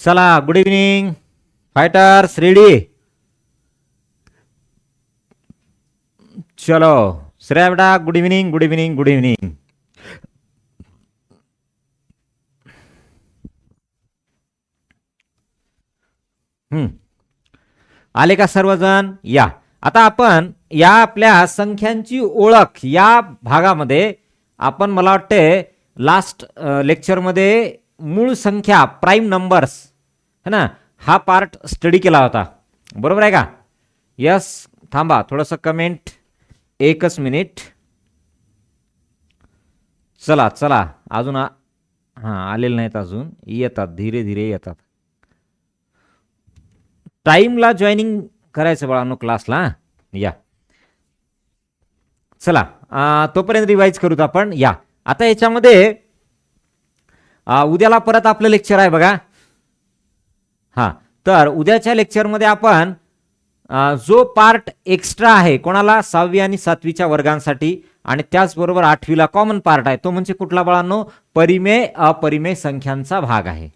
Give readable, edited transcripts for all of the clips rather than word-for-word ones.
चला, good evening fighters, ready? चलो श्रेया बेटा, good evening, good evening, good evening. आले का सर्वजण? या. आता आपण या आपल्या संख्यांची ओळख या भागामध्ये आपण मला वाटते लास्ट लेक्चरमध्ये मूळ संख्या प्राईम नंबर्स है ना, हा पार्ट स्टडी केला होता, बरोबर आहे का? यस. थांबा थोडंसं कमेंट, एकच मिनिट. चला चला, अजून हां आलेले नाहीत, अजून येतात, धीरे धीरे येतात. टाईमला जॉईनिंग करायचं बाळांनो क्लासला. या चला, तोपर्यंत रिवाईज करूत आपण. या आता याच्यामध्ये उद्याला परत आपलं लेक्चर आहे बघा. हां, तर उद्याच्या लेक्चरमध्ये आपण जो पार्ट एक्स्ट्रा आहे कोणाला 6वी आणि 7वीच्या वर्गांसाठी आणि त्याचबरोबर 8वीला कॉमन पार्ट आहे, तो म्हणजे कुठला बाळांनो? परिमेय अपरिमेय संख्यांचा भाग आहे,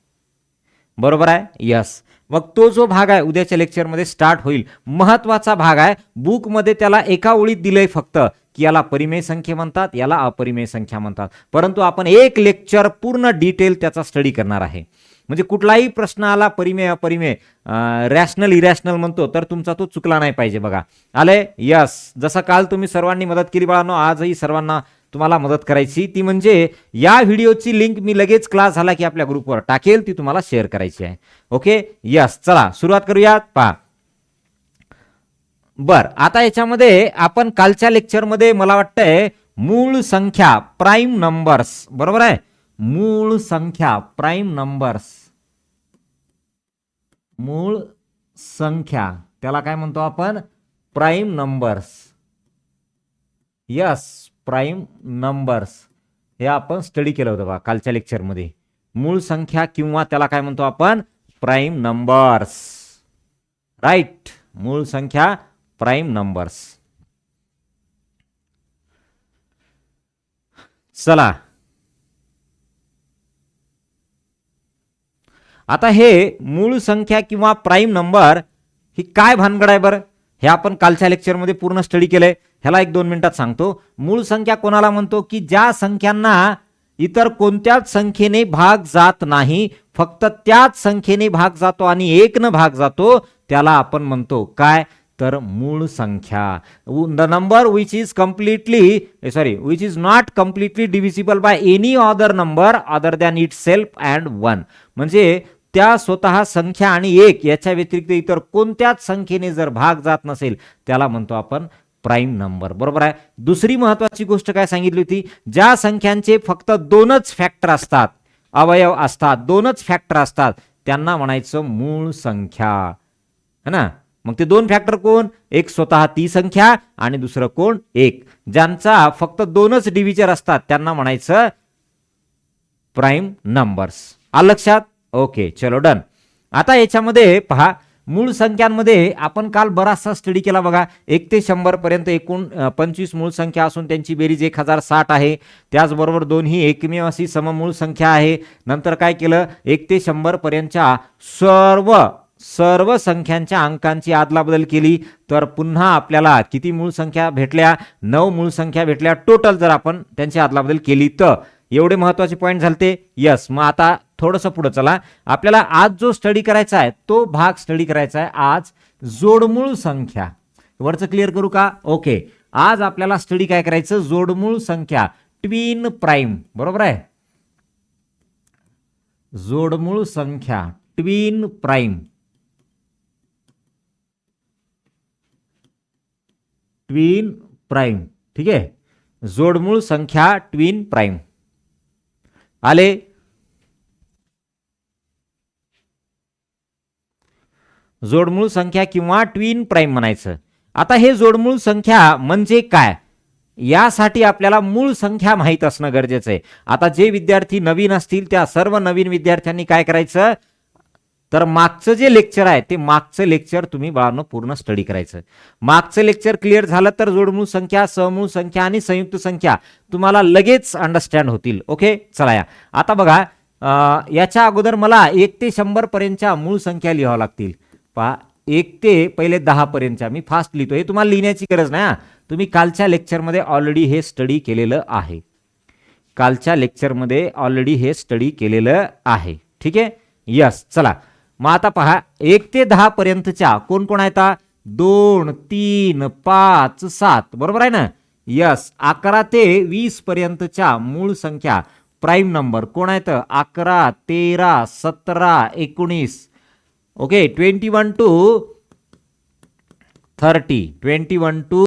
बरोबर आहे? यस. मग तो जो भाग आहे उद्याच्या लेक्चरमध्ये स्टार्ट होईल. महत्वाचा भाग आहे, बुकमध्ये त्याला एका ओळीत दिलंय फक्त की याला परिमेय संख्या म्हणतात, याला अपरिमेय संख्या म्हणतात, परंतु आपण एक लेक्चर पूर्ण डिटेल त्याचा स्टडी करणार आहे. म्हणजे कुठलाही प्रश्न आला परिमेय अपरिमेय, रॅशनल इरॅशनल म्हणतो, तर तुमचा तो चुकला नाही पाहिजे. बघा आले? यस. जसं काल तुम्ही सर्वांनी मदत केली बाळांनो, आजही सर्वांना तुम्हाला मदत करायची. ती म्हणजे या व्हिडिओची लिंक मी लगेच क्लास झाला की आपल्या ग्रुपवर टाकेल, ती तुम्हाला शेअर करायची आहे. Okay, yes. चला सुरुवात करूयात. पहा, बर, आता याच्यामध्ये आपण कालच्या लेक्चरमध्ये मला वाटतंय मूळ संख्या प्राईम नंबर्स, बरोबर आहे? मूळ संख्या प्राईम नंबर्स, मूळ संख्या त्याला काय म्हणतो आपण? Prime numbers. Yes, prime numbers हे आपण स्टडी केलं होतं बघा कालच्या लेक्चरमध्ये. मूळ संख्या किंवा त्याला काय म्हणतो आपण? Prime numbers. राईट, मूळ संख्या प्राईम नंबर्स. चला, आता हे मूळ संख्या किंवा प्राईम नंबर ही काय भानगड आहे बरं? हे आपण कालच्या लेक्चरमध्ये पूर्ण स्टडी केलंय. ह्याला 1-2 मिनिटात सांगतो. मूळ संख्या कोणाला म्हणतो? की ज्या संख्यांना इतर कोणत्याच संख्येने भाग जात नाही, फक्त त्याच संख्येने भाग जातो आणि 1 भाग जातो, त्याला आपण म्हणतो काय? तर मूळ संख्या. The number which is which is not completely divisible by any other number other than it self and 1. म्हणजे त्या स्वतः संख्या आणि 1 याच्या व्यतिरिक्त इतर कोणत्याच संख्येने जर भाग जात नसेल, त्याला म्हणतो आपण प्राईम नंबर, बरोबर आहे? दुसरी महत्वाची गोष्ट काय सांगितली होती? ज्या संख्यांचे फक्त 2च फॅक्टर असतात, अवयव असतात, 2च फॅक्टर असतात, त्यांना म्हणायचं मूळ संख्या, है ना? मग ते 2 फॅक्टर कोण? एक स्वतः ती संख्या आणि दुसरं कोण? 1. ज्यांचा फक्त 2च डिव्हिजर असतात त्यांना म्हणायचं प्राईम नंबर्स. आलं लक्षात? ओके, चलो डन. आता याच्यामध्ये पहा, मूळ संख्यांमध्ये आपण काल बराचसा स्टडी केला बघा. 1 ते 100 पर्यंत एकूण 25 मूळ संख्या असून त्यांची बेरीज 1060 आहे. त्याचबरोबर 2 ही एकमेव अशी सममूळ संख्या आहे. नंतर काय केलं? 1 ते 100 पर्यंतच्या सर्व संख्यांच्या अंकांची आदलाबदल केली, तर पुन्हा आपल्याला किती मूळ संख्या भेटल्या? 9 मूळ संख्या भेटल्या टोटल, जर आपण त्यांची आदलाबदल केली तर. एवढे महत्वाचे पॉईंट झालते. यस. मग आता थोडंसं पुढे चला. आपल्याला आज जो स्टडी करायचा आहे तो भाग स्टडी करायचा आहे आज जोडमूळ संख्या. वरचं क्लिअर करू का? ओके. आज आपल्याला स्टडी काय करायचं? जोडमूळ संख्या, ट्विन प्राईम, बरोबर आहे? जोडमूळ संख्या ट्विन प्राईम, ट्विन प्राईम. ठीक आहे, जोडमूळ संख्या ट्विन प्राईम. आले? जोडमूळ संख्या किंवा ट्विन प्राईम म्हणायचं. आता हे जोडमूळ संख्या म्हणजे काय, यासाठी आपल्याला मूळ संख्या माहीत असणं गरजेचं आहे. आता जे विद्यार्थी नवीन असतील त्या सर्व नवीन विद्यार्थ्यांनी काय करायचं? तर मागचं जे लेक्चर आहे ते मागचं लेक्चर तुम्ही बाळांनो पूर्ण स्टडी करायचं. मागचं लेक्चर क्लिअर झालं तर जोडमूळ संख्या, समूळ संख्या आणि संयुक्त संख्या तुम्हाला लगेच अंडरस्टँड होतील. ओके, चला या. आता बघा, याच्या अगोदर मला 1 ते 100 पर्यंतच्या मूळ संख्या लिहाव्या लागतील. पहा 1 ते पहिले 10 पर्यंतच्या मी फास्ट लिहितो, हे तुम्हाला लिहिण्याची गरज नाही. तुम्ही कालच्या लेक्चरमध्ये ऑलरेडी हे स्टडी केलेलं आहे. कालच्या लेक्चरमध्ये ऑलरेडी हे स्टडी केलेलं आहे. ठीक आहे, यस. चला मग आता पहा 1 ते 10 पर्यंतच्या कोण कोण आहेत? 2, 3, 5, 7 बरोबर आहे ना. यस. 11 ते 20 पर्यंतच्या मूळ संख्या प्राईम नंबर कोण आहेत? 11, 13, 17, 19. ओके. 21 टू 30. 21 टू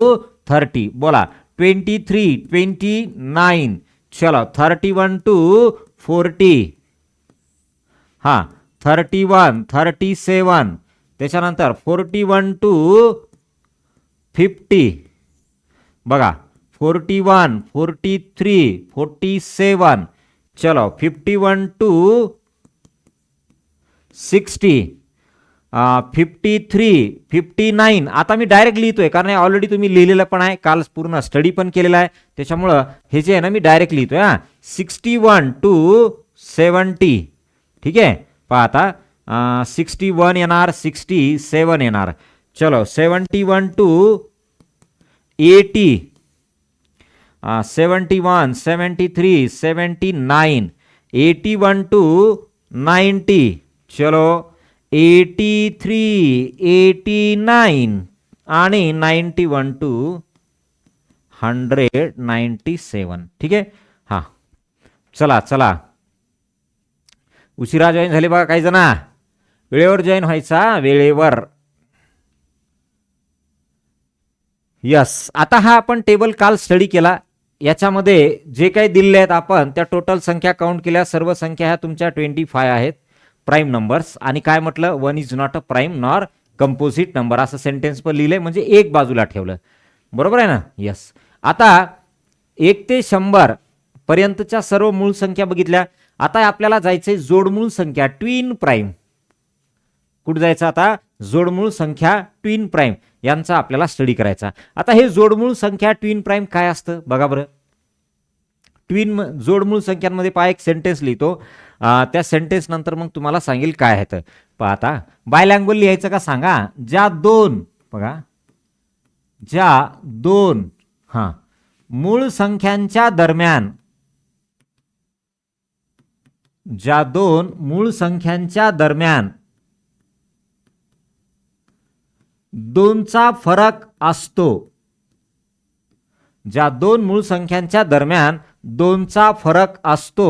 30 बोला. 23, 29. चलो 31 टू 40. हां 31, 37. त्याच्यानंतर 41 टू 50. बघा 41, 43, 47. चलो 51 टू 60. 53, 59. आता मी डायरेक्ट लिहितोय कारण ऑलरेडी तुम्ही लिहिलेलं पण आहे, काल पूर्ण स्टडी पण केलेला आहे, त्याच्यामुळं हे जे आहे ना मी डायरेक्ट लिहितोय. 61 टू 70. ठीक आहे. पहा आता 61 येणार, 67 येणार. चलो 71 टू 80. 71, 73, 79. 81 टू 90. चलो 83, 89 आणि 91 टू 197. ठीक आहे. हां चला चला. उशिरा जॉईन झाले बघा काही जण, वेळेवर जॉईन व्हायचा, वेळेवर. यस. आता हा आपण टेबल काल स्टडी केला, याच्यामध्ये जे काही दिलेले आहेत आपण त्या टोटल संख्या काउंट केल्या, सर्व संख्या ह्या तुमच्या 25 आहेत प्राईम नंबर्स. आणि काय म्हटलं? 1 is not a prime nor composite number असं सेंटेन्स पण लिहिलंय, म्हणजे एक बाजूला ठेवलं. बरोबर आहे ना. यस. आता 1 ते 100 पर्यंतच्या सर्व मूळ संख्या बघितल्या. आता आपल्याला जायचंय जोडमूळ संख्या ट्विन प्राईम. कुठे जायचं आता? जोडमूळ संख्या ट्विन प्राईम यांचा आपल्याला स्टडी करायचा. आता हे जोडमूळ संख्या ट्विन प्राईम काय असतं बघा बरं. ट्विन जोडमूळ संख्यांमध्ये पहा एक सेंटेन्स लिहितो, त्या सेंटेन्स नंतर मग तुम्हाला सांगेल काय आहे. पहा आता बायलँग्वेज लिहायचं का सांगा. ज्या दोन बघा, ज्या दोन मूळ संख्यांच्या दरम्यान, ज्या दोन मूळ संख्यांच्या दरम्यान 2चा फरक असतो, ज्या दोन मूळ संख्यांच्या दरम्यान 2चा फरक असतो,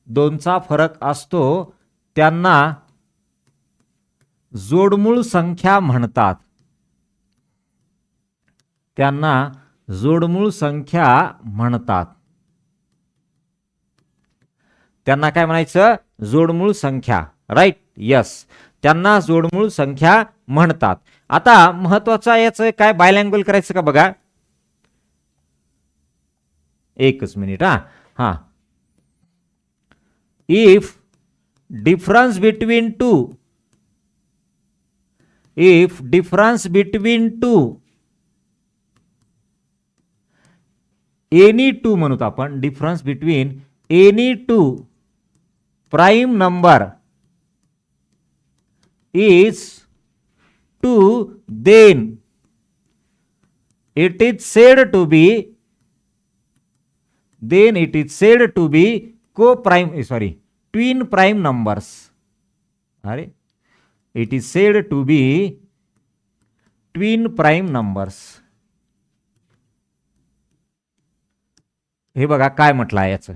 2चा फरक असतो त्यांना जोडमूळ संख्या म्हणतात. त्यांना जोडमूळ संख्या म्हणतात. त्यांना काय म्हणायचं? जोडमूळ संख्या. राईट. यस. त्यांना जोडमूळ संख्या म्हणतात. आता महत्वाचं याचं काय बायलँग्वेज करायचं का बघा. एकच मिनिट. हा if difference between two, if difference between two any two म्हणूत आपण, difference between any two prime number is 2, then it is said to be, then it is said to be twin prime numbers. अरे it is said to be twin prime numbers. हे बघा काय म्हटलं आहे याचं.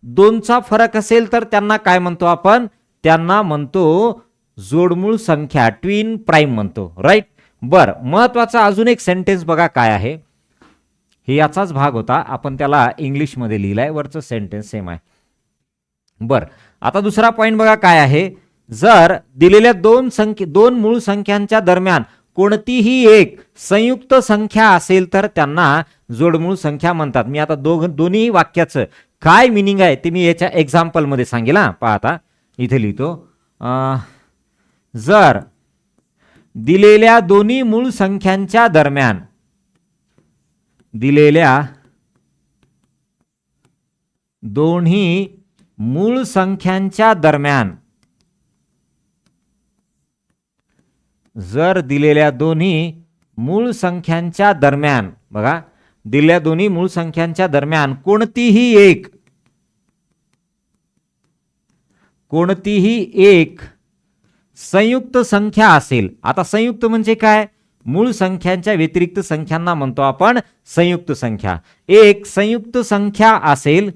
2चा फरक असेल तर त्यांना काय म्हणतो आपण? त्यांना म्हणतो जोडमूळ संख्या, ट्विन प्राईम म्हणतो. राईट. बर. महत्वाचा अजून एक सेंटेन्स बघा काय आहे. हे याचाच भाग होता, आपण त्याला इंग्लिश मध्ये लिहिलाय, वरचं सेंटेन्स सेम आहे. बर. आता दुसरा पॉइंट बघा काय आहे. जर दिलेल्या दोन मूळ संख्यांच्या दरम्यान कोणतीही एक संयुक्त संख्या असेल तर त्यांना जोडमूळ संख्या म्हणतात. मी आता दोन्ही वाक्याचं काय मिनिंग आहे ते मी याच्या एक्झाम्पल मध्ये सांगेल. पहा आता इथे लिहितो. जर दिलेल्या दोन्ही मूळ संख्यांच्या दरम्यान, दिलेल्या दोन्ही मूळ संख्यांच्या दरम्यान जर दिलेल्या दोन्ही मूळ संख्यांच्या दरम्यान, बघा, दिलेल्या दोन्ही मूळ संख्यांच्या दरम्यान कोणतीही एक संयुक्त संख्या असेल. आता संयुक्त म्हणजे काय? मूळ संख्यांच्या व्यतिरिक्त संख्यांना म्हणतो आपण संयुक्त संख्या. एक संयुक्त संख्या असेल,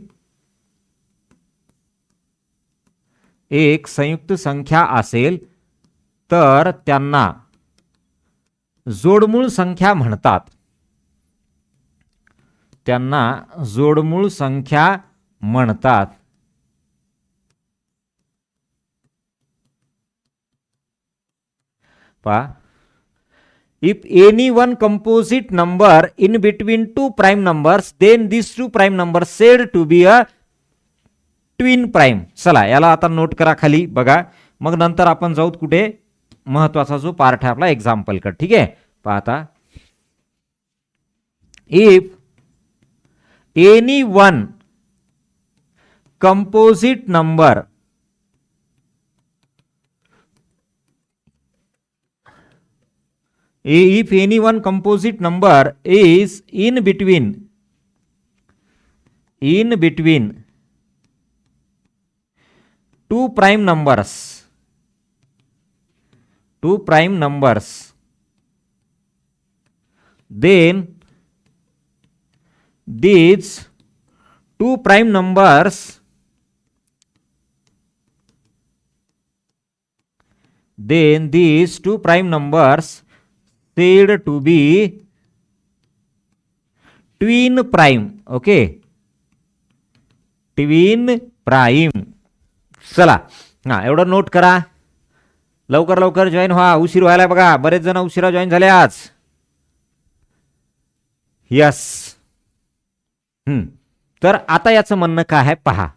एक संयुक्त संख्या असेल तर त्यांना जोडमूळ संख्या म्हणतात. त्यांना जोडमूळ संख्या म्हणतात. पहा, if any one composite number in between two prime numbers, then these two prime numbers said to be a twin prime. चला याला आता नोट करा खाली, बघा, मग नंतर आपण जाऊत कुठे, महत्वाचा जो पार्ट आहे आपला एक्झाम्पल कर. ठीक आहे, पाहता, if any one composite number if any one composite number is in between two prime numbers, then these two prime numbers said to be twin prime. Okay, twin prime. चला, हा एवढं note करा. लवकर लवकर जॉईन व्हा, उशीर व्हायला बघा, बरेच जण उशिरा जॉईन झाले आज. यस. तर आता याचं म्हणणं काय आहे पहा,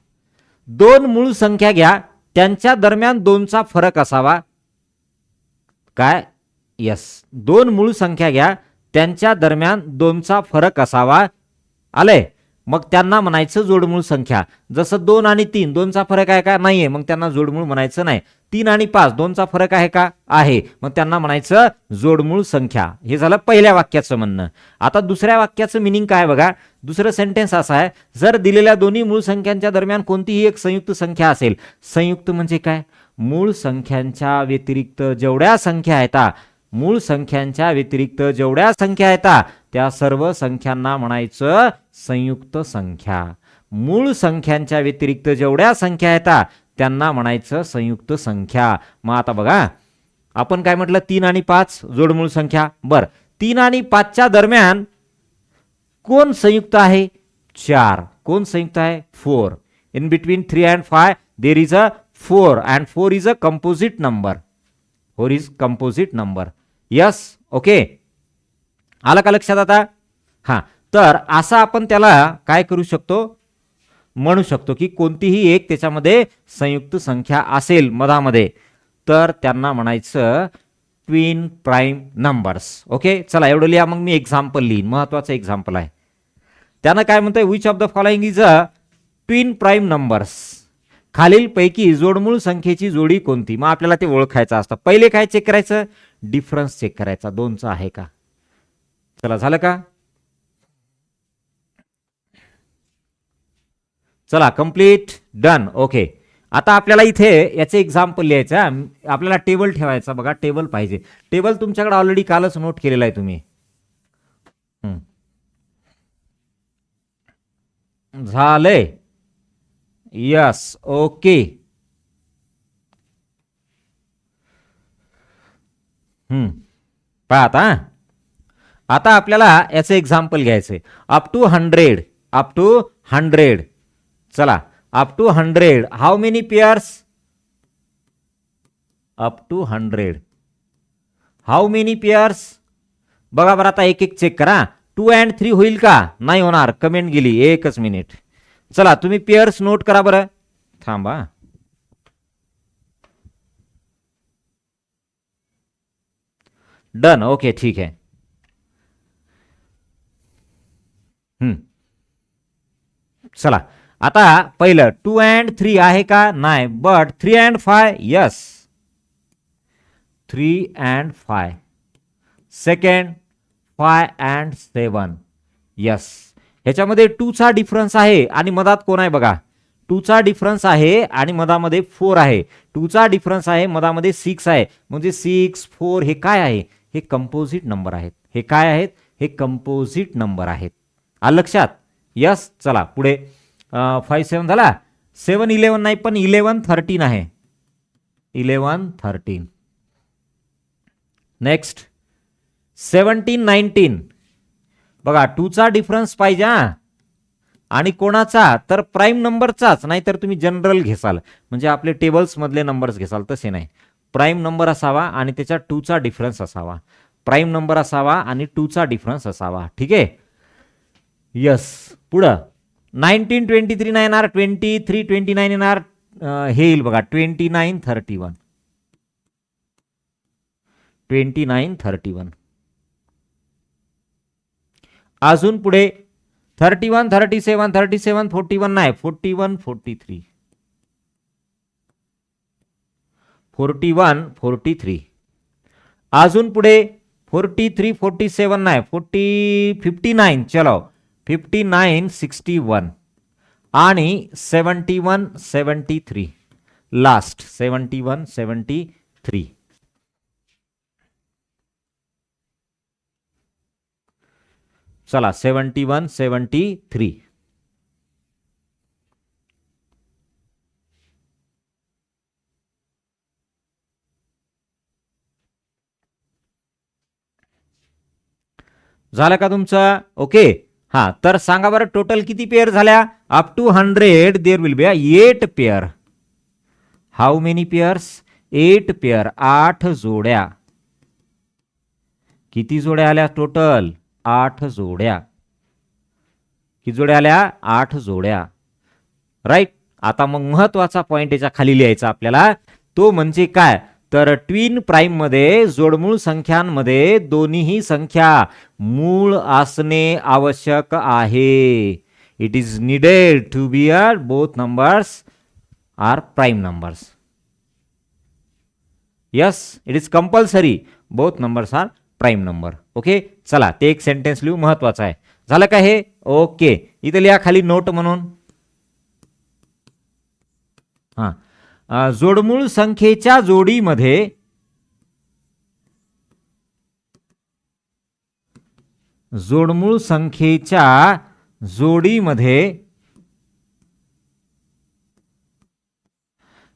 दोन मूळ संख्या घ्या, त्यांच्या दरम्यान दोनचा फरक असावा. काय? यस, दोन मूळ संख्या घ्या, त्यांच्या दरम्यान दोनचा फरक असावा. आले, मग त्यांना म्हणायचं जोडमूळ संख्या. जसं 2 आणि 3 दोनचा फरक आहे का? नाहीये, मग त्यांना जोडमूळ म्हणायचं नाही. 3 आणि 5 दोनचा फरक आहे का? आहे, मग त्यांना म्हणायचं जोडमूळ संख्या. हे झालं पहिल्या वाक्याचं म्हणणं. आता दुसऱ्या वाक्याचं मिनिंग काय बघा. दुसरं सेंटेन्स असं आहे, जर दिलेल्या दोन्ही मूळ संख्यांच्या दरम्यान कोणतीही एक संयुक्त संख्या असेल. संयुक्त म्हणजे काय? मूळ संख्यांच्या व्यतिरिक्त जेवढ्या संख्या आहेत, मूळ संख्यांच्या व्यतिरिक्त जेवढ्या संख्या आहेत त्या सर्व संख्यांना म्हणायचं संयुक्त संख्या. मूळ संख्यांच्या व्यतिरिक्त जेवढ्या संख्या आहेत त्यांना म्हणायचं संयुक्त संख्या. मग आता बघा, आपण काय म्हटलं, 3 आणि 5 जोडमूळ संख्या. बर, 3 आणि 5च्या दरम्यान कोण संयुक्त आहे? 4. कोण संयुक्त आहे? 4. In between 3 and 5 there is a 4 and 4 is a composite number. 4 is composite number. Yes, okay, आलं का लक्षात आता? हा, तर असं आपण त्याला काय करू शकतो, म्हणू शकतो की कोणतीही एक त्याच्यामध्ये संयुक्त संख्या असेल मधामध्ये तर त्यांना म्हणायचं ट्विन प्राइम नंबर्स. ओके, चला एवढं लिहा, मग मी एक्झाम्पल लिहीन. महत्वाचं एक्झाम्पल आहे. त्यानं काय म्हणतंय, which of the following is a twin prime numbers. खालीलपैकी जोडमूळ संख्येची जोडी कोणती? मग आपल्याला ते ओळखायचं असतं. पहिले काय चेक करायचं? डिफरन्स चेक करायचा, दोनचा आहे का. चला, झालं का? चला, कंप्लीट, डन. ओके, आता आपल्याला इथे याचे एक्झाम्पल लिहायचं. आपल्याला टेबल ठेवायचा. बघा, टेबल पाहिजे. टेबल तुमच्याकडे ऑलरेडी कालच नोट केलेला आहे तुम्ही. झालंय. Yes, okay. पहा आता आपल्याला याचं एक्झाम्पल घ्यायचंय. Up to 100. चला, up to 100 how many pairs? Up to 100 how many pairs? बघा बरं, आता एक एक चेक करा. 2 and 3 होईल का? नाही होणार, कमेंट गेली. एकच मिनिट. चला, तुम्ही पेअर्स नोट करा बरं. थांबा. डन. ओके, ठीक आहे. चला, आता पहिलं 2 and 3 आहे का? नाही. But 3 and 5 yes. 3 and 5. Second 5 and 7 yes. ह्याच्यामध्ये 2 चा डिफरन्स आहे आणि मधात कोण आहे बघा. 2 चा डिफरन्स आहे आणि मधामध्ये 4 आहे. 2 चा डिफरन्स आहे, मधामध्ये 6 आहे. म्हणजे 6, 4 हे काय आहे? हे कंपोजिट नंबर आहेत. हे काय आहेत? हे कंपोजिट नंबर आहेत. आलं लक्षात? यस. चला पुढे 5 7 झाला. 7 11 नाही पण 11 13 आहे. 11 13. नेक्स्ट 17 19. बघा 2 चा डिफरन्स पाहिजे आणि कोणाचा? तर प्राईम नंबरचाच. नाहीतर तुम्ही जनरल घेसाल, म्हणजे आपले टेबल्स मधले नंबर्स घेसाल. तसे नाही. प्राईम नंबर असावा आणि त्याच्या 2 चा डिफरन्स असावा. प्राईम नंबर असावा आणि 2 चा डिफरन्स असावा. ठीक आहे. यस. पुढं 19 23 नाही येणार. 23 29 येणार. हे येईल बघा 29 31. 29 31. अजून पुढे 31 37 37 41 नाही. 41 43. 41 43. अजून पुढे 43 47 नाही. 59. चलो 59 61 आणि 71 73. लास्ट 71 73. चला 71 73. झालं का तुमचं? ओके. हा तर सांगा बरं टोटल किती पेअर झाल्या? Up to 100 there will be 8 pair. How many pairs? 8 pair. 8 जोड्या. किती जोड्या आल्या टोटल? 8 जोड्या. किती जोड्या आल्या? 8 जोड्या. राईट. आता मग महत्वाचा पॉइंट याच्या खाली लिहायचा आपल्याला. तो म्हणजे काय? तर ट्विन प्राइम मध्ये जोडमूळ संख्यांमध्ये दोन्हीही संख्या मूळ असणे आवश्यक आहे. It is needed to be both numbers are prime numbers. Yes. It is compulsory both numbers are prime number. Okay. चला ते एक सेंटेन्स लिहू. महत्वाचं आहे. झालं का हे? ओके. इथे लिहा खाली नोट म्हणून. हा जोडमूळ संख्येच्या जोडीमध्ये जोडमूळ संख्येच्या जोडीमध्ये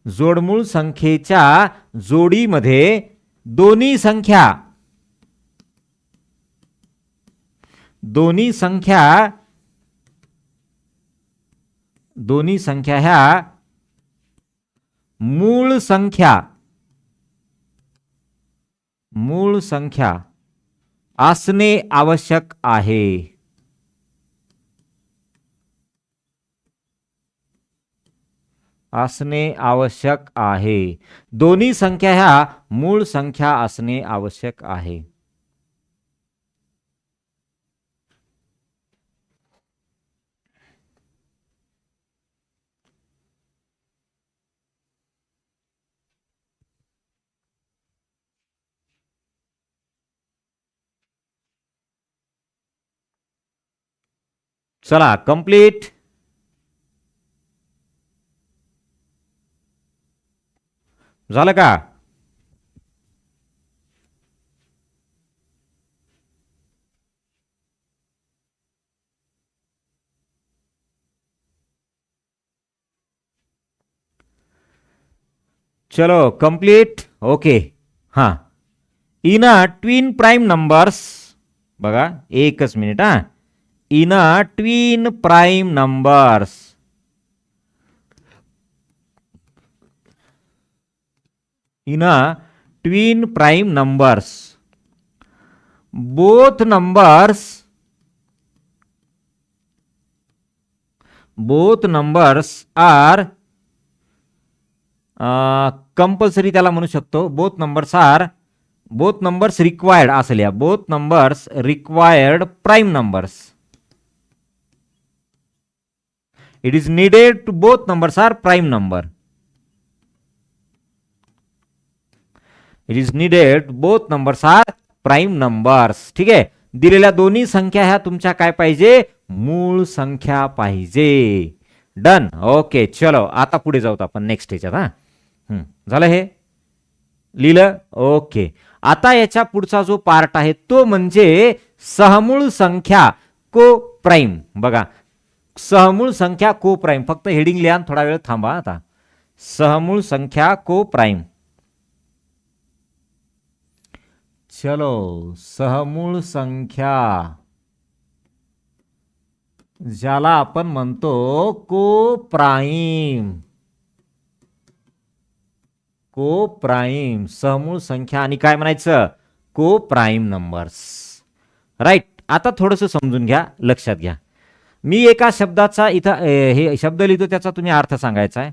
जोडमूळ संख्येच्या जोडीमध्ये दोन्ही संख्या ह्या मूळ संख्या असणे आवश्यक आहे. दोन्ही संख्या ह्या मूळ संख्या असणे आवश्यक आहे. चला कंप्लीट. झालं का? चलो कंप्लीट. ओके. हा in a twin prime numbers. बघा एकच minute. In a twin prime numbers both numbers are compulsory त्याला म्हणू शकतो. बोथ नंबर्स रिक्वायर्ड असेल या. Both numbers required prime numbers. It is needed to both numbers are prime number. It is needed both numbers are prime numbers. ठीक आहे. दिलेल्या दोन्ही संख्या ह्या तुमच्या काय पाहिजे, मूळ संख्या पाहिजे. डन. ओके चलो आता पुढे जाऊत आपण नेक्स्ट ह्याच्यात. झालं हे लिहिलं. ओके. आता याच्या पुढचा जो पार्ट आहे तो म्हणजे सहमूळ संख्या को प्राईम. बघा सहमूळ संख्या को प्राईम, फक्त हेडिंग लिहा थोडा वेळ थांबा. आता सहमूळ संख्या को प्राईम. चलो सहमूळ संख्या ज्याला आपण म्हणतो को प्राईम. को प्राईम सहमूळ संख्या आणि काय म्हणायचं, को प्राईम नंबर्स. राईट. आता थोडंसं समजून घ्या, लक्षात घ्या. मी एका शब्दाचा इथं हे शब्द लिहितो, त्याचा तुम्ही अर्थ सांगायचा आहे.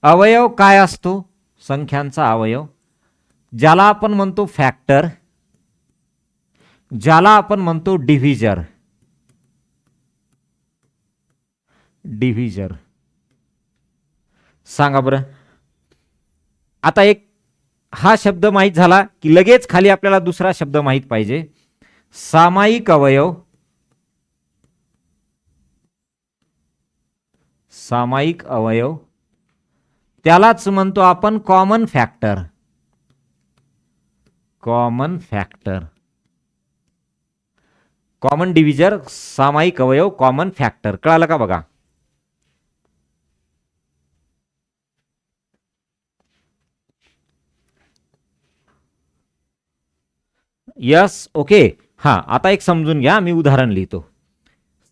अवयव काय असतो, संख्यांचा अवयव, ज्याला आपण म्हणतो फॅक्टर, ज्याला आपण म्हणतो डिव्हिजर. डिव्हिजर सांगा बरं. आता एक हा शब्द माहीत झाला की लगेच खाली आपल्याला दुसरा शब्द माहीत पाहिजे, सामायिक अवयव. सामायिक अवयव त्यालाच म्हणतो आपण common factor. Common factor, common divisor, सामायिक अवयव, कॉमन फॅक्टर. कळालं का बघा. यस. ओके. हा आता एक समजून घ्या, मी उदाहरण लिहितो.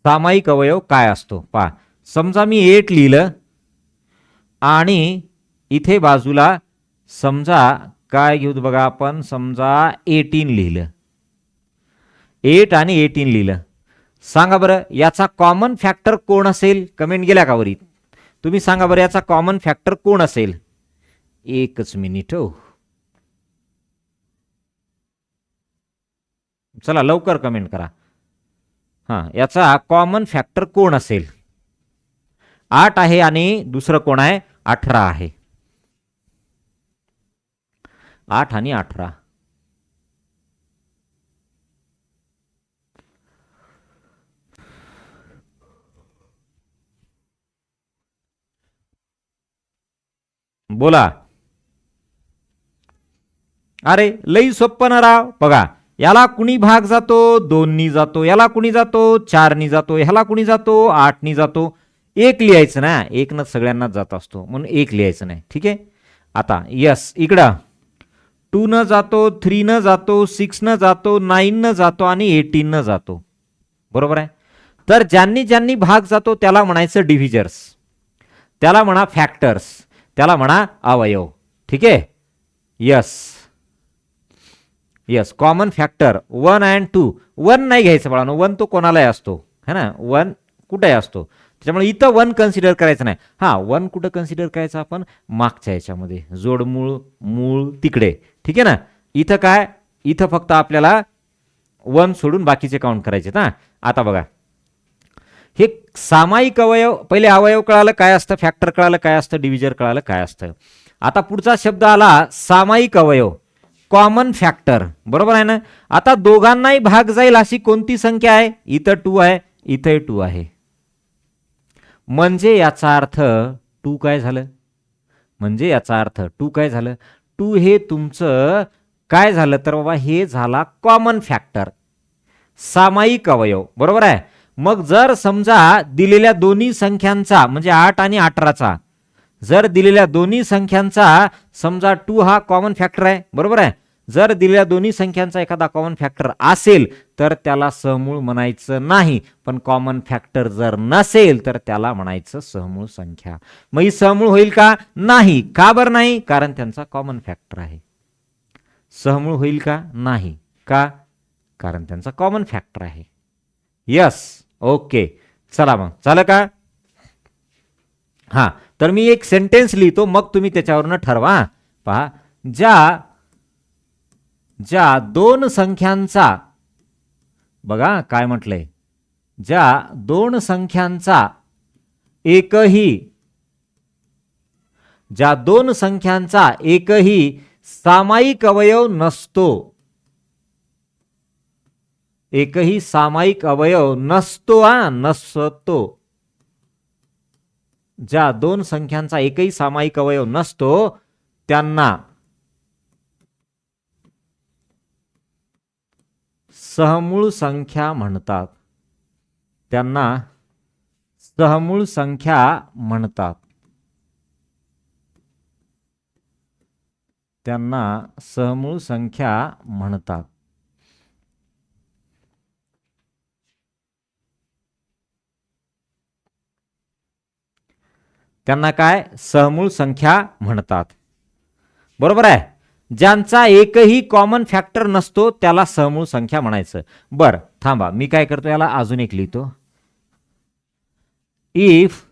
सामायिक अवयव काय असतो पहा. समजा मी 8 लिहिलं आणि इथे बाजूला समजा काय घेऊ बघा आपण, समजा 18 लिहिलं. 8 आणि 18 लिहिलं. सांगा बरं याचा कॉमन फॅक्टर कोण असेल, कमेंट गेल्या का वरी. तुम्ही सांगा बरं याचा कॉमन फॅक्टर कोण असेल. एकच मिनिट हो, चला लवकर कमेंट करा. याचा कॉमन फॅक्टर कोण असेल. 8 आहे आणि दुसरं कोण आहे, 18 आहे. 8 आणि 18. बोला. अरे लई सोप्पं ना राव. बघा याला कुणी भाग जातो, 2नी जातो, याला कुणी जातो 4नी जातो, ह्याला कुणी जातो 8नी जातो. 1 लिहायचं ना, 1 न सगळ्यांनाच जात असतो म्हणून 1 लिहायचं नाही. ठीक आहे. आता यस इकडं 2 न जातो, 3 न जातो, 6 न जातो, 9 न जातो आणि 18 न जातो. बरोबर आहे. तर ज्यांनी ज्यांनी भाग जातो त्याला म्हणायचं डिव्हिजर्स, त्याला म्हणा फॅक्टर्स, त्याला म्हणा अवयव. ठीक आहे. Yes yes. Common factor 1 and 2. 1 नाही घ्यायचं बाळांनो, 1 तो कोणालाही असतो है ना, 1 कुठेही असतो. त्याच्यामुळे इथं 1 कन्सिडर करायचं नाही. 1 कुठं कन्सिडर करायचं आपण, मागच्या याच्यामध्ये जोडमूळ, मूळ तिकडे. ठीक आहे ना. इथं काय, इथं फक्त आपल्याला 1 सोडून बाकीचे काउंट करायचे. आता बघा हे सामायिक अवयव, पहिले अवयव कळालं काय असतं, फॅक्टर कळालं काय असतं, डिव्हिजर कळालं काय असतं. आता पुढचा शब्द आला सामायिक अवयव, कॉमन फॅक्टर. बरोबर आहे ना. आता दोघांनाही भाग जाईल अशी कोणती संख्या आहे, इथं 2 आहे, इथे 2 आहे. म्हणजे याचा अर्थ 2 काय झालं, म्हणजे याचा अर्थ 2 काय झालं, 2 हे तुमचं काय झालं तर बाबा हे झाला कॉमन फॅक्टर, सामायिक अवयव. बरोबर आहे. मग जर समजा दिलेल्या दोन्ही संख्यांचा म्हणजे 8 आणि 18चा, जर दिलेल्या दोन्ही संख्यांचा समजा 2 हा कॉमन फॅक्टर आहे. बरोबर आहे. जर दिलेल्या दोन्ही संख्यांचा एखादा कॉमन फॅक्टर असेल तर त्याला सहमूळ म्हणायचं नाही, पण कॉमन फॅक्टर जर नसेल तर त्याला म्हणायचं सहमूळ संख्या. मग ही सहमूळ होईल का, नाही. का बरं नाही, कारण त्यांचा कॉमन फॅक्टर आहे. सहमूळ होईल का, नाही. का, कारण त्यांचा कॉमन फॅक्टर आहे. यस. ओके. चला मग झालं का. तर मी एक सेंटेन्स लिहितो, मग तुम्ही त्याच्यावरनं ठरवा. पहा, ज्या दोन संख्यांचा, बघा काय म्हटलंय, ज्या दोन संख्यांचा एकही ज्या दोन संख्यांचा एकही सामायिक अवयव नसतो, एकही सामायिक अवयव नसतो, नसतो, ज्या दोन संख्यांचा एकही सामायिक अवयव नसतो त्यांना सहमूळ संख्या म्हणतात, त्यांना सहमूळ संख्या म्हणतात, त्यांना सहमूळ संख्या म्हणतात. त्यांना काय? सहमूळ संख्या म्हणतात. बरोबर आहे. ज्यांचा एकही कॉमन फॅक्टर नसतो त्याला सहमूळ संख्या म्हणायचं. बर थांबा, मी काय करतो याला अजून एक लिहितो. If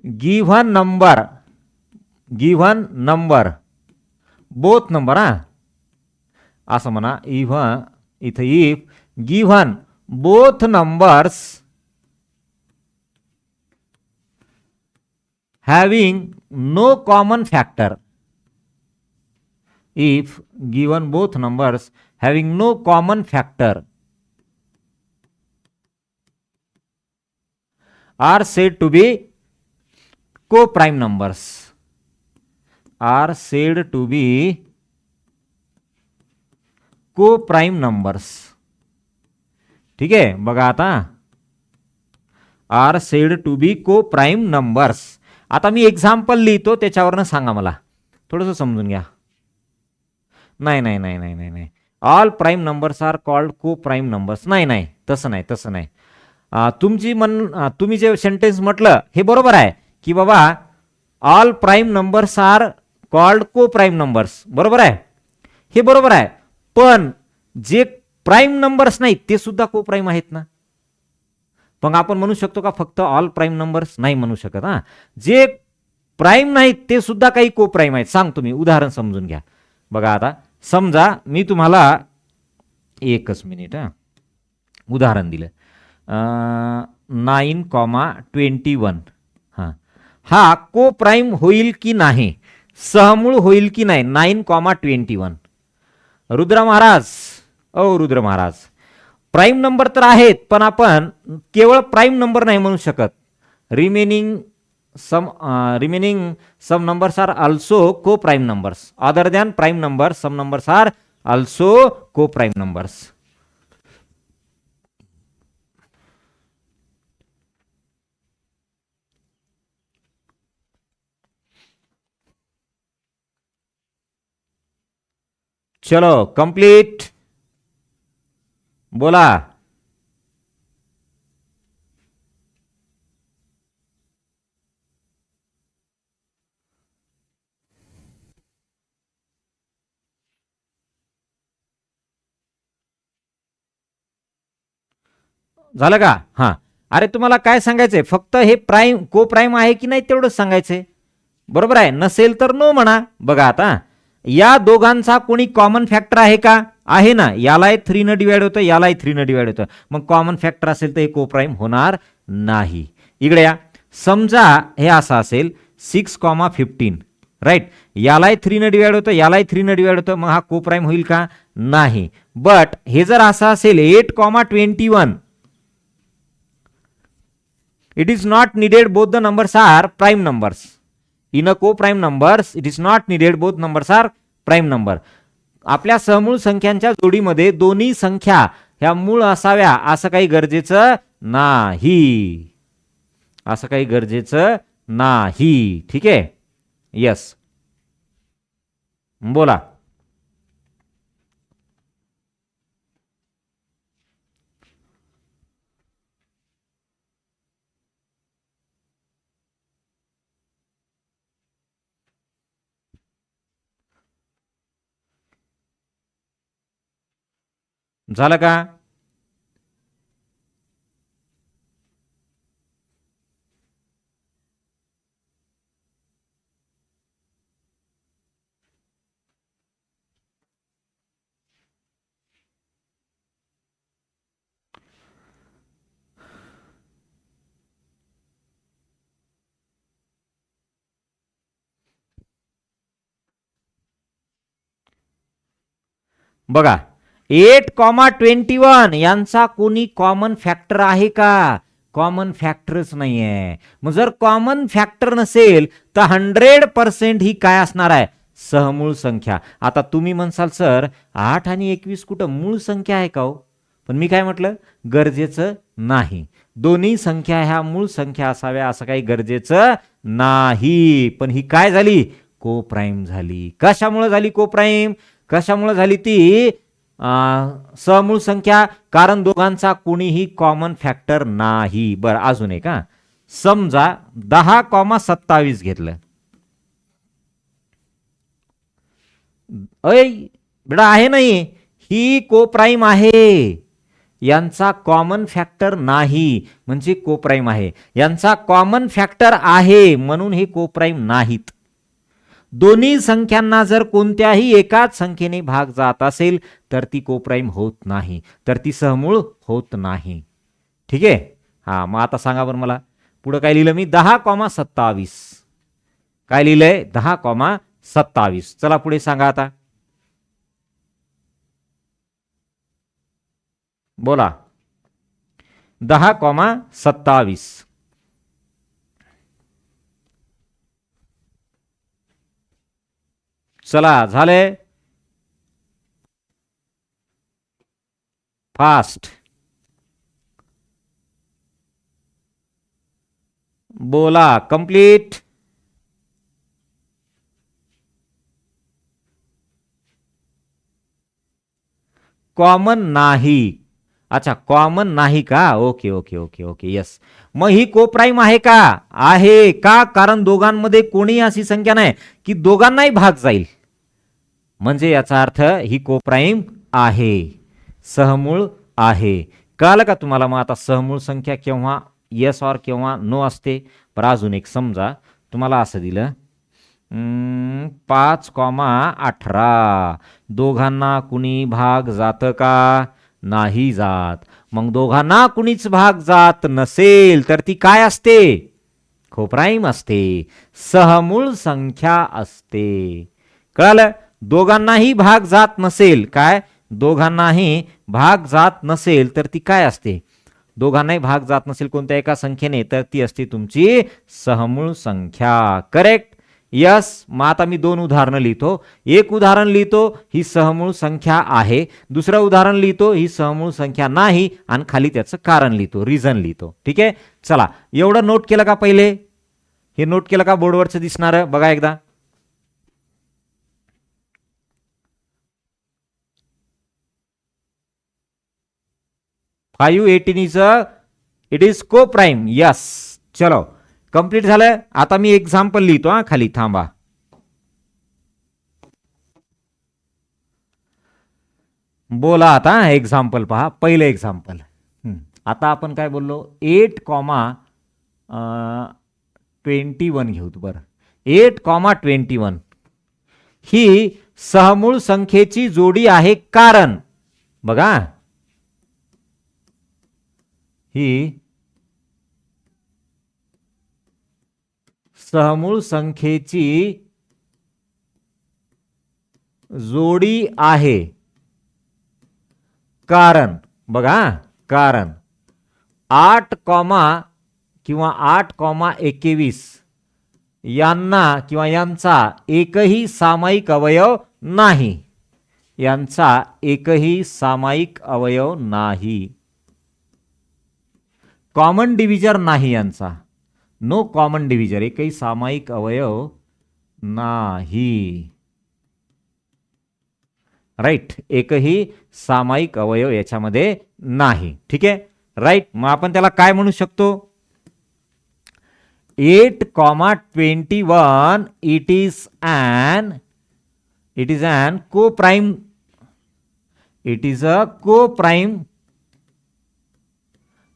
given number both number, असं म्हणा. If given both numbers having no common factor, if given both numbers having no common factor are said to be co-prime numbers, are said to be co-prime numbers. ठीक आहे, बघा आता, are said to be co-prime numbers. आता मी example लिहितो, त्याच्यावरनं सांगा, मला थोडंसं समजून घ्या. नाही नाही नाही नाही नाही नाही all prime numbers are called coprime numbers. नाही नाही तसं नाही, तसं नाही. तुम्ही जे सेंटेन्स म्हटलं हे बरोबर आहे की बाबा all prime numbers are called coprime numbers, बरोबर आहे, हे बरोबर आहे. पण जे प्राईम नंबर्स नाहीत ते सुद्धा को प्राईम आहेत ना. मग आपण म्हणू शकतो का फक्त ऑल प्राईम नंबर्स? नाही म्हणू शकत. जे प्राईम नाहीत ते सुद्धा काही को प्राईम आहेत. सांगतो मी, उदाहरण समजून घ्या. बघा आता, समजा मी तुम्हाला एकच मिनिट उदाहरण दिलं, 9,21. हा को प्राईम होईल की नाही, सहमूळ होईल की नाही? 9,21. रुद्र महाराज, प्राईम नंबर तर आहेत, पण आपण केवळ प्राईम नंबर नाही म्हणू शकत. Remaining some numbers are also co-prime numbers. Other than prime numbers, some numbers are also co-prime numbers. चलो कंप्लीट, बोला. झालं का? हां, अरे तुम्हाला काय सांगायचंय, फक्त हे प्राईम को प्राईम आहे की नाही तेवढंच सांगायचंय. बरोबर आहे, नसेल तर नो म्हणा. बघा आता, या दोघांचा कोणी कॉमन फॅक्टर आहे का? आहे ना. यालाही 3 न डिवाइड होतं, यालाही 3 न डिवाइड होतं. मग कॉमन फॅक्टर असेल तर हे को प्राईम होणार नाही. इकडे या, समजा हे असं असेल 6,15, राईट. यालाही 3 न डिवाइड होतं, यालाही 3 न डिवाइड होतं. मग हा को प्राईम होईल का? नाही. बट हे जर असं असेल 8,21, it is not needed both the numbers are prime numbers. In a co-prime numbers, it is not needed both numbers are prime number. आपल्या सहमूळ संख्यांच्या जोडीमध्ये दोन्ही संख्या ह्या मूळ असाव्या असं काही गरजेचं नाही, असं काही गरजेचं नाही. ठीक आहे, यस, बोला. झालं का? बघा 8,21 यांचा कोणी कॉमन फॅक्टर आहे का? कॉमन फॅक्टरच नाहीये. मग जर कॉमन फॅक्टर नसेल तर 100% ही काय असणार आहे? सहमूळ संख्या. आता तुम्ही म्हणसाल सर 8 आणि 21 कुठं मूळ संख्या आहे का हो? पण मी काय म्हटलं, गरजेचं नाही. दोन्ही संख्या ह्या मूळ संख्या असाव्या असं काही गरजेचं नाही. पण ही काय झाली? को प्राईम झाली. कशामुळे झाली को प्राईम? कशामुळे झाली ती समूळ संख्या? कारण दोघांचा कोणीही कॉमन फॅक्टर नाही. बरं अजून एक समजा 10,27 घेतलं. अय बेटा आहे नाही, ही को प्राईम आहे. यांचा कॉमन फॅक्टर नाही म्हणजे को प्राईम आहे. यांचा कॉमन फॅक्टर आहे म्हणून हे को प्राईम नाहीत. दोन्ही संख्यांना जर कोणत्याही एकाच संख्येने भाग जात असेल तर ती को प्राईम होत नाही, तर ती सहमूळ होत नाही. ठीक आहे. हा मग आता सांगा बरं मला, पुढे काय लिहिलं मी? 10,27. काय लिहिलंय? 10,27. चला पुढे सांगा आता. बोला. 10,27. चला झाले फास्ट. बोला कंप्लीट. कॉमन नाही. अच्छा कॉमन नाही का? Okay okay okay okay yes. मग ही को प्राईम आहे का? आहे का? कारण दोघांमध्ये कोणीही अशी संख्या नाही की दोघांनाही भाग जाईल. म्हणजे याचा अर्थ ही को प्राईम आहे, सहमूळ आहे. कळलं का तुम्हाला? मग आता सहमूळ संख्या केव्हा येस और केव्हा नो असते? पर अजून एक समजा तुम्हाला असं दिलं 5,18. दोघांना कुणी भाग जात का? नाही जात. मग दोघांना कुणीच भाग जात नसेल तर ती काय असते? को प्राईम असते, सहमूळ संख्या असते. कळलं? दोघांनाही भाग जात नसेल, काय? दोघांनाही भाग जात नसेल तर ती काय असते? दोघांनाही भाग जात नसेल कोणत्या एका संख्येने तर ती असते तुमची सहमूळ संख्या. करेक्ट. यस. मग आता मी दोन उदाहरणं लिहितो. एक उदाहरण लिहितो ही सहमूळ संख्या आहे, दुसरं उदाहरण लिहितो ही सहमूळ संख्या नाही आणि खाली त्याचं कारण लिहितो, रिझन लिहितो. ठीक आहे. चला एवढं नोट केलं का? पहिले हे नोट केलं का? बोर्डवरचं दिसणार बघा एकदा. 518 इट इज को प्राईम. यस. चलो कंप्लीट झालं. आता मी एक्झाम्पल लिहितो खाली, थांबा. बोला आता एक्झाम्पल पहा. पहिलं एक्झाम्पल. आता आपण काय बोललो? 8,21 घेऊ. बरं 8,21 ही सहमूळ संख्येची जोडी आहे, कारण बघा ही सहमूळ संख्येची जोडी आहे, कारण बघा कारण 8, किंवा 8,21 यांना किंवा यांचा एकही सामायिक अवयव नाही. यांचा एकही सामायिक अवयव नाही. कॉमन डिव्हिजर नाही यांचा. No common divisor. एकही सामायिक अवयव नाही. राईट. एकही सामायिक अवयव याच्यामध्ये नाही. ठीक आहे. राईट. मग आपण त्याला काय म्हणू शकतो? 8,21 इट इज अन को प्राईम. इट इज अ को prime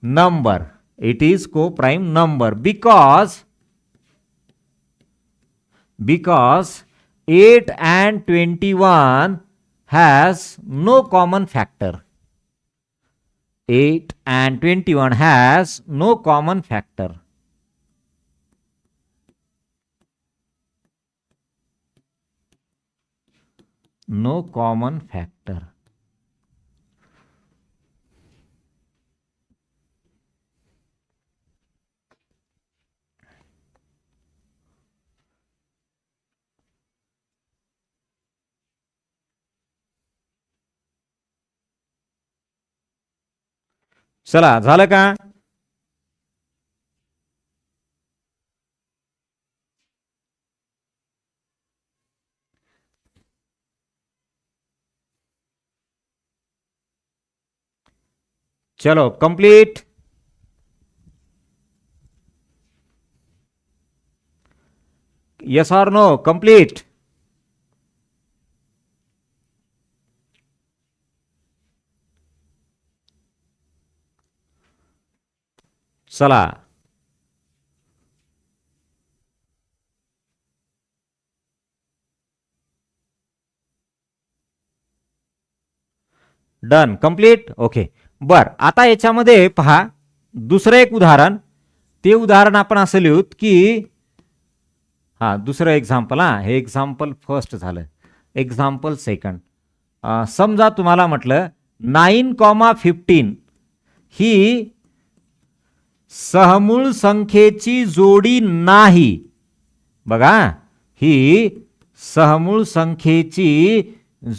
number. It is co-prime number because 8 and 21 has no common factor. 8 and 21 has no common factor. No common factor. चला झालं का? चलो कंप्लीट. यस और नो? कंप्लीट. चला done, complete. Okay. बर, आता याच्यामध्ये पहा दुसरं एक उदाहरण. ते उदाहरण आपण असं लिहूत की हा दुसरं एक्झाम्पल. हे एक्झाम्पल फर्स्ट झालं. Example second. समजा तुम्हाला म्हटलं 9,15 ही सहमूळ संख्येची जोडी नाही. बघा, ही सहमूळ संख्येची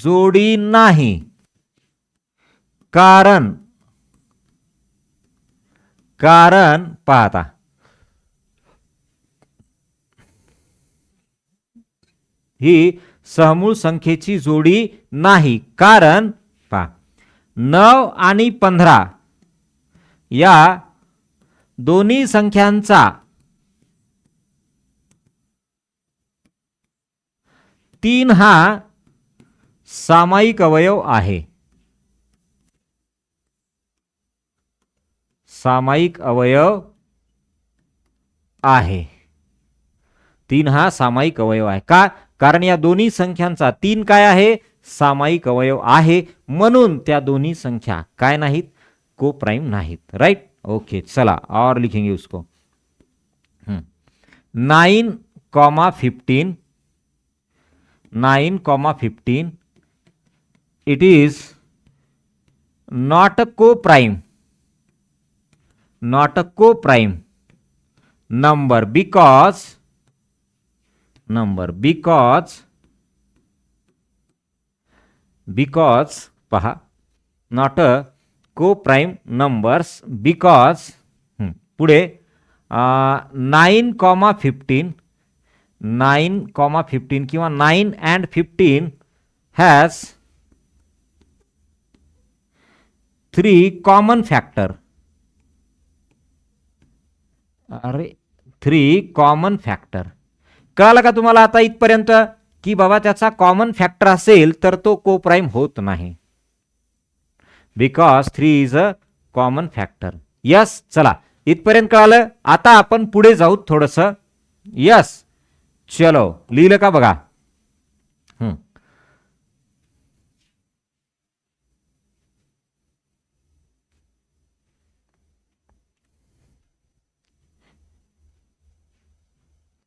जोडी नाही. कारण पाहता ही सहमूळ संख्येची जोडी नाही. कारण पहा 9 आणि 15 या दोन्ही संख्यांचा 3 हा सामायिक अवयव आहे. सामायिक अवयव आहे. 3 हा सामायिक अवयव आहे. का? कारण या दोन्ही संख्यांचा 3 काय आहे? सामायिक अवयव आहे. म्हणून त्या दोन्ही संख्या काय नाहीत? को प्राइम नाहीत. राइट. ओके. चला और लिखेंगे उसको. 9,15 9,15 it is not a co-prime number because पहा not a co-prime numbers because पुढे 9,15 किंवा 9 and 15 has 3 common factor. 3 common factor. कळालं का तुम्हाला आता इथपर्यंत की बाबा त्याचा कॉमन फॅक्टर असेल तर तो को प्राइम होत नाही. Because 3 is a common factor. Yes. चला इथपर्यंत कळालं. आता आपण पुढे जाऊ थोडस. यस. चलो लिहिलं का बघा.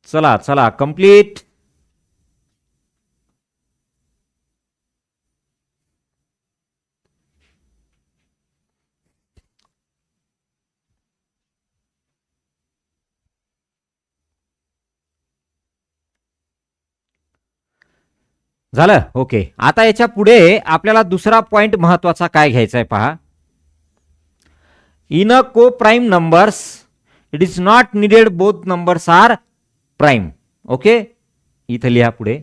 चला चला कंप्लीट. झालं. ओके. आता याच्या पुढे आपल्याला दुसरा पॉइंट महत्वाचा काय घ्यायचा आहे पहा. In a coprime numbers it is not needed both numbers are prime. Okay. इथं लिहा पुढे.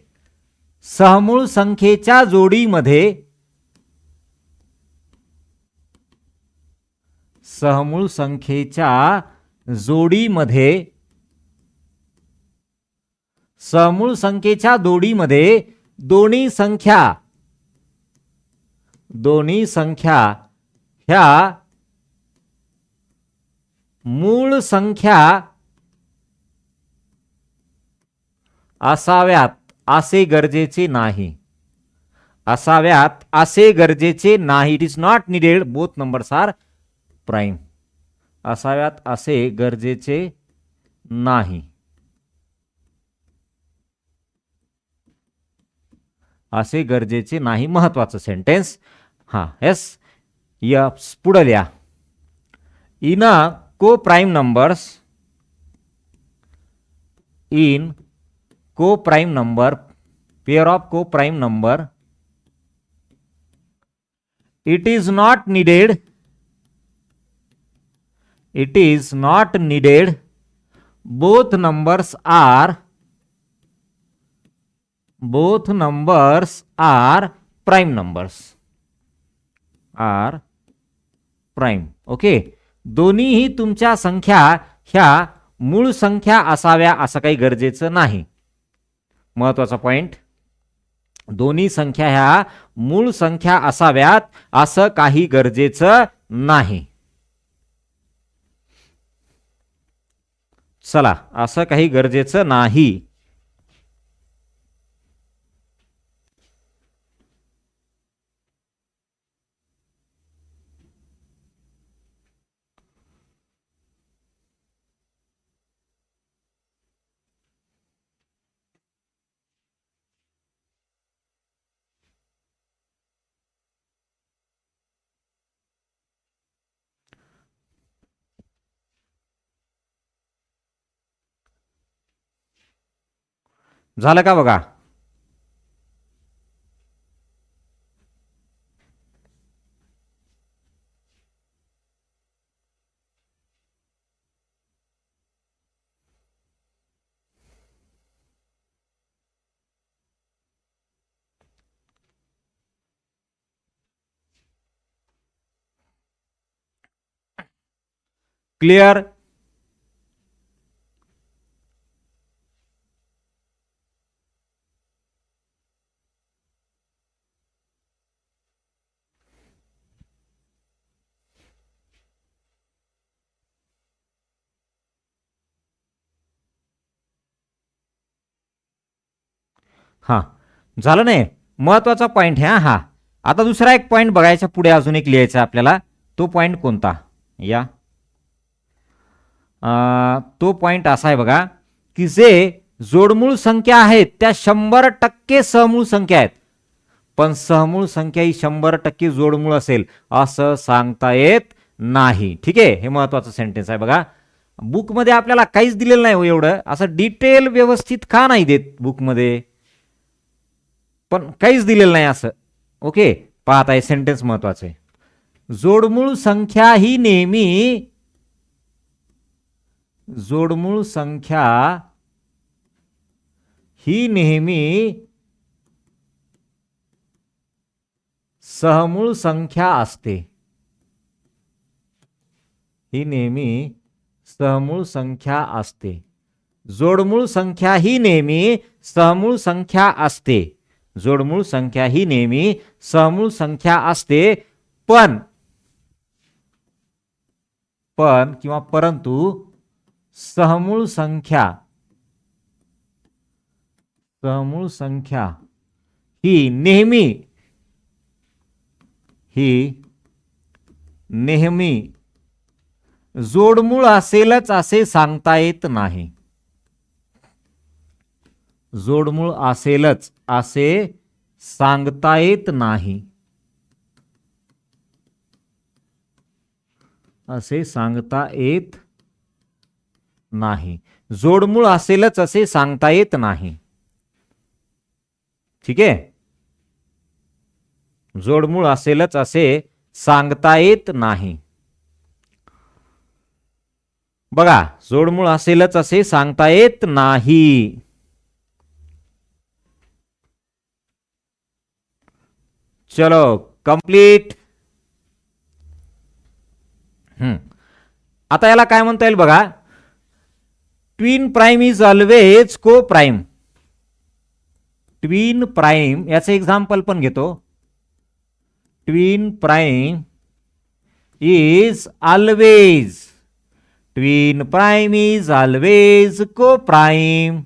सहमूळ संख्येच्या जोडीमध्ये सहमूळ संख्येच्या जोडीमध्ये दोन्ही संख्या ह्या मूळ संख्या असाव्यात असे गरजेचे नाही. It is not needed both numbers are prime. असाव्यात असे गरजेचे नाही. महत्वाचं सेंटेन्स. यस. पुढे लिहा. In coprime numbers pair of coprime number it is not needed it is not needed, both numbers are prime numbers, are prime. Okay, दोन्हीही तुमच्या संख्या ह्या मूळ संख्या असाव्या असं काही गरजेचं नाही. महत्वाचा पॉइंट, दोन्ही संख्या ह्या मूळ संख्या असाव्यात असं काही गरजेचं नाही. चला, असं काही गरजेचं नाही. झालं का बघा? क्लिअर? हा, झालं नाही. महत्वाचा पॉइंट ह्या. हा, आता दुसरा एक पॉइंट बघायचा, पुढे अजून एक लिहायचा आपल्याला. तो पॉइंट कोणता? या तो पॉइंट असा आहे बघा, की जे जोडमूळ संख्या आहेत त्या 100% सहमूळ संख्या आहेत, पण सहमूळ संख्या ही 100% जोडमूळ असेल असं सांगता येत नाही. ठीक आहे, हे महत्वाचं सेंटेन्स आहे बघा. बुकमध्ये आपल्याला काहीच दिलेलं नाही हो एवढं, असं डिटेल व्यवस्थित का नाही देत बुकमध्ये, पण काहीच दिलेलं नाही असं. ओके, पाहता हे सेंटेन्स महत्वाचं आहे. जोडमूळ संख्या ही नेहमी सहमूळ संख्या असते. ही नेहमी सहमूळ संख्या असते. जोडमूळ संख्या ही नेहमी सहमूळ संख्या असते. जोडमूळ संख्या ही नेहमी सहमूळ संख्या असते. पण किंवा परंतु सहमूळ संख्या ही नेहमी जोडमूळ असेलच असे सांगता येत नाही. जोडमूळ असेलच असे सांगता येत नाही. असे सांगता येत नाही. जोडमूळ असेलच असे सांगता येत नाही. ठीक आहे, जोडमूळ असेलच असे सांगता येत नाही. बघा, जोडमूळ असेलच असे सांगता येत नाही. चलो कंप्लीट. आता याला काय म्हणता येईल बघा, ट्विन प्राइम इज ऑलवेज को प्राइम. ट्विन प्राइम याचं एक्झाम्पल पण घेतो. Twin prime is always, twin prime is always को प्राइम,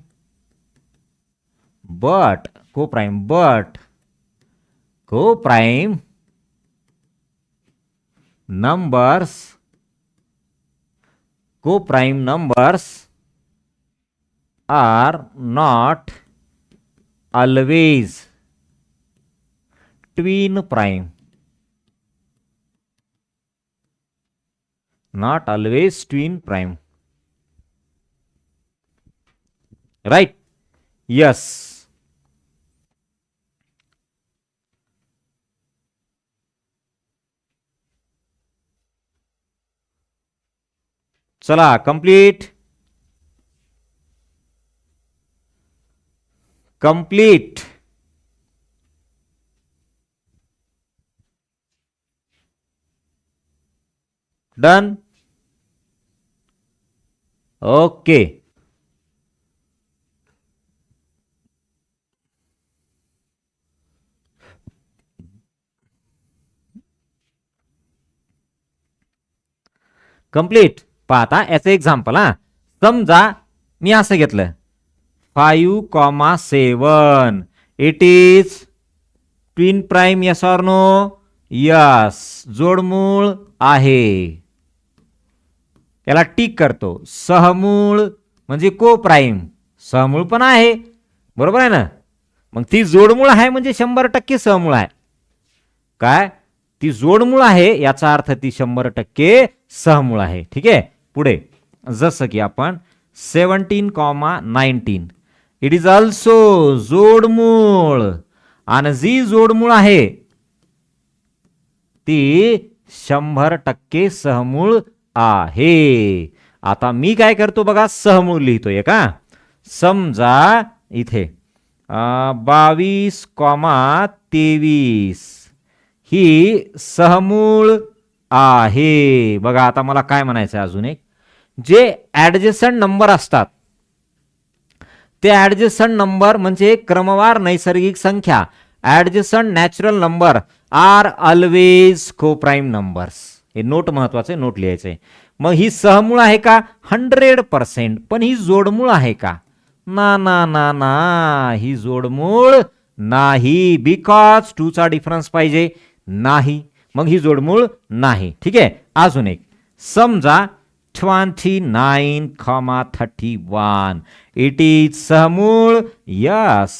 बट को prime numbers are not always twin prime. Not always twin prime. Right? Yes. चला complete. Complete. Done. Okay. Complete. पाहता याचं example. समजा मी असं घेतलं 5,7 it is twin prime. Yes or no? Yes. जोडमूळ आहे. याला टिक करतो. सहमूळ म्हणजे को प्राईम. सहमूळ पण आहे, बरोबर आहे ना. मग ती जोडमूळ आहे म्हणजे 100% सहमूळ आहे. काय? ती जोडमूळ आहे याचा अर्थ ती 100% सहमूळ आहे. ठीक आहे. पुढे जसं की आपण 17,19 इट इज ऑल्सो जोडमूळ. आणि जी जोडमूळ आहे ती 100% सहमूळ आहे. आता मी काय करतो बघा, सहमूळ लिहितोय का. समजा इथे 22,23 ही सहमूळ आहे. बघा आता मला काय म्हणायचं अजून एक, जे ऍडजस्टंट नंबर असतात ते ऍडजस्टंट नंबर म्हणजे क्रमवार नैसर्गिक संख्या, adjacent natural number are always coprime numbers. हे नोट महत्वाचे, नोट लिहायचे. मग ही सहमूळ आहे का? 100%. पण ही जोडमूळ आहे का? ना ना ना ना, ही जोडमूळ नाही. बिकॉज 2 चा डिफरन्स पाहिजे. नाही, मग ही जोडमूळ नाही. ठीक आहे. अजून एक समजा 29,31 इट इज सहमूळ. यस,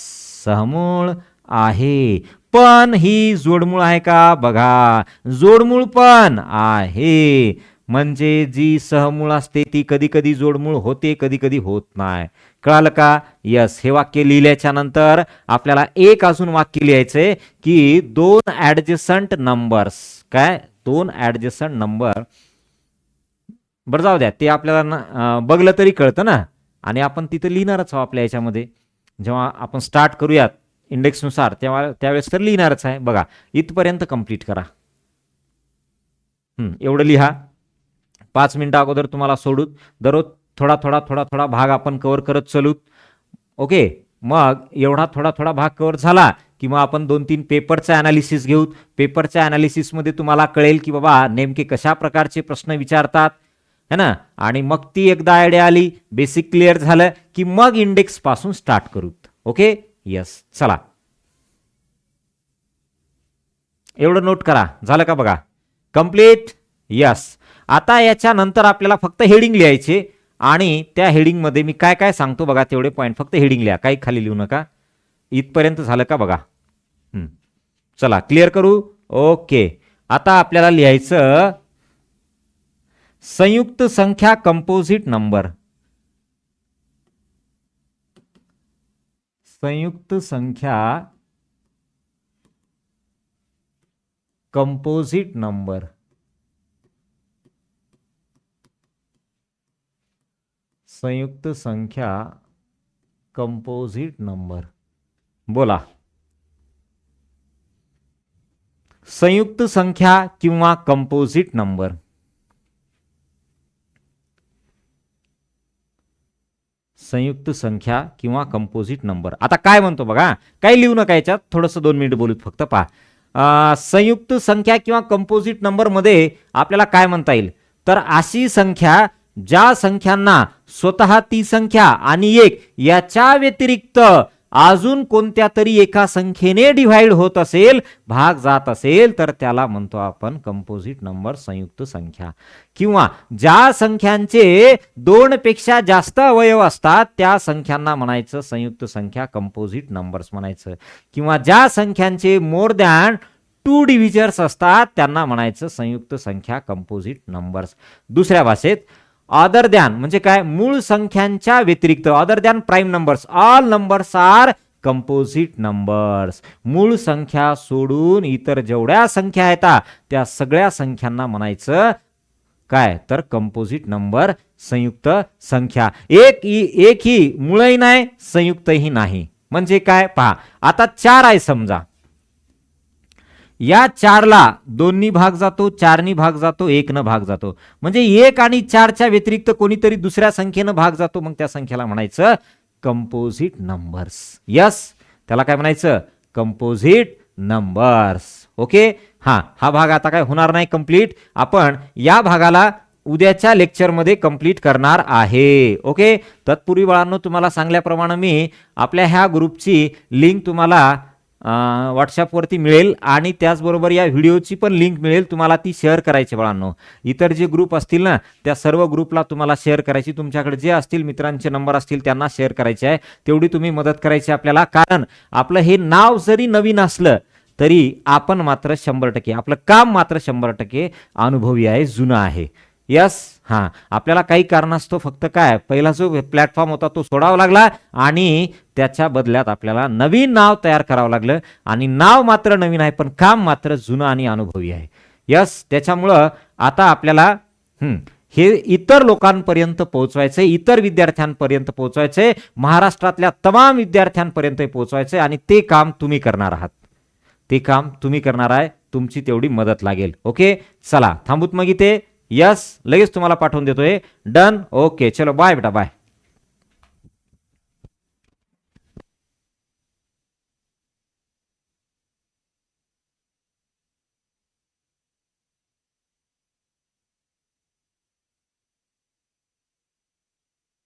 सहमूळ आहे. पण ही जोडमूळ आहे का? बघा, जोडमूळ पण आहे. म्हणजे जी सहमूळ असते ती कधी कधी जोडमूळ होते, कधी कधी होत नाही. कळालं का? यस. हे वाक्य लिहिल्याच्या नंतर आपल्याला एक अजून वाक्य लिहायचंय की 2 ऍडजस्टंट नंबर्स. काय? 2 ऍडजस्टंट नंबर. बरं जाऊ द्या, ते आपल्याला बघलं तरी कळतं ना. आणि आपण तिथं लिहिणारच आहोत आपल्या याच्यामध्ये. जेव्हा आपण स्टार्ट करूयात इंडेक्सनुसार तेव्हा त्यावेळेस तर लिहिणारच आहे. बघा इथपर्यंत कंप्लीट करा. एवढं लिहा. 5 मिनिटं अगोदर तुम्हाला सोडूत. दररोज थोडा थोडा थोडा थोडा भाग आपण कव्हर करत चलूत. ओके. मग एवढा थोडा थोडा भाग कव्हर झाला की मग आपण 2-3 पेपरचं अनालिसिस घेऊ. पेपरच्या अनालिसिसमध्ये तुम्हाला कळेल की बाबा नेमके कशा प्रकारचे प्रश्न विचारतात है ना. आणि मग ती एकदा आयडिया आली, बेसिक क्लिअर झालं की मग इंडेक्स पासून स्टार्ट करू. ओके. यस. चला एवढं नोट करा. झालं का? बघा कंप्लीट. यस. आता याच्यानंतर आपल्याला फक्त हेडिंग लिहायचे आणि त्या हेडिंगमध्ये मी काय काय सांगतो बघा, तेवढे पॉईंट फक्त हेडिंग लिहा, काही खाली लिहू नका. इथपर्यंत झालं का? बघा. चला क्लिअर करू. ओके. आता आपल्याला लिहायचं संयुक्त संख्या कंपोजिट नंबर. संयुक्त संख्या कंपोजिट नंबर. संयुक्त संख्या कंपोजिट नंबर. बोला. संयुक्त संख्या किंवा कंपोजिट नंबर. संयुक्त संख्या किंवा कंपोजिट नंबर. आता काय म्हणतो बघा, काही लिहू नका याच्यात, थोडंसं 2 मिनिट बोलूत फक्त. पहा, संयुक्त संख्या किंवा कंपोजिट नंबर मध्ये आपल्याला काय म्हणता येईल, तर अशी संख्या ज्या संख्यांना स्वतः ती संख्या आणि 1 याच्या व्यतिरिक्त अजून कोणत्या तरी एका संख्येने डिव्हाइड होत असेल, भाग जात असेल, तर त्याला म्हणतो आपण कंपोजिट नंबर, संयुक्त संख्या. किंवा ज्या संख्यांचे 2 पेक्षा जास्त अवयव असतात त्या संख्यांना म्हणायचं संयुक्त संख्या, कंपोजिट नंबर्स म्हणायचं. किंवा ज्या संख्यांचे मोर दॅन 2 डिव्हिजर्स असतात त्यांना म्हणायचं संयुक्त संख्या, कंपोजिट नंबर्स. दुसऱ्या भाषेत अदर दॅन म्हणजे काय, मूळ संख्यांच्या व्यतिरिक्त. Other than prime numbers, all numbers are composite numbers. मूळ संख्या सोडून इतर जेवढ्या संख्या आहेत त्या सगळ्या संख्यांना म्हणायचं काय, तर कंपोजिट नंबर संयुक्त संख्या. एक ही मूळही नाही संयुक्तही नाही. म्हणजे काय पहा, आता 4 आहे समजा, या 4ला 2नी भाग जातो, 4नी भाग जातो, 1 भाग जातो. म्हणजे 1 आणि 4च्या व्यतिरिक्त कोणीतरी दुसऱ्या संख्येनं भाग जातो, मग त्या संख्येला म्हणायचं कंपोजिट नंबर्स. यस, त्याला काय म्हणायचं, कंपोजिट नंबर्स. ओके, हा भाग आता काय होणार नाही कंप्लीट, आपण या भागाला उद्याच्या लेक्चरमध्ये कंप्लीट करणार आहे. ओके, तत्पूर्वी बाळांनो तुम्हाला सांगल्याप्रमाणे मी आपल्या ह्या ग्रुपची लिंक तुम्हाला व्हॉट्सअपवरती मिळेल आणि त्याचबरोबर या व्हिडिओची पण लिंक मिळेल, तुम्हाला ती शेअर करायची बाळांनो. इतर जे ग्रुप असतील ना त्या सर्व ग्रुपला तुम्हाला शेअर करायची, तुमच्याकडे जे असतील मित्रांचे नंबर असतील त्यांना शेअर करायचे आहे. तेवढी तुम्ही मदत करायची आपल्याला, कारण आपलं हे नाव जरी नवीन असलं तरी आपण मात्र 100%, आपलं काम मात्र 100% अनुभवी आहे, जुनं आहे. यस, आपल्याला काही कारणास्तव फक्त काय पहिला जो प्लॅटफॉर्म होता तो सोडावा लागला आणि त्याच्या बदल्यात आपल्याला नवीन नाव तयार करावं लागलं आणि नाव मात्र नवीन आहे पण काम मात्र जुनं आणि अनुभवी आहे. यस, त्याच्यामुळं आता आपल्याला हे इतर लोकांपर्यंत पोहोचवायचंय, इतर विद्यार्थ्यांपर्यंत पोहोचवायचंय, महाराष्ट्रातल्या तमाम विद्यार्थ्यांपर्यंत पोहोचवायचंय आणि ते काम तुम्ही करणार आहात. ते काम तुम्ही करणार आहे, तुमची तेवढी मदत लागेल. ओके, चला थांबूत मग इथे. यस, लगेच तुम्हाला पाठवून देतोय. डन. ओके, चलो बाय बेटा, बाय.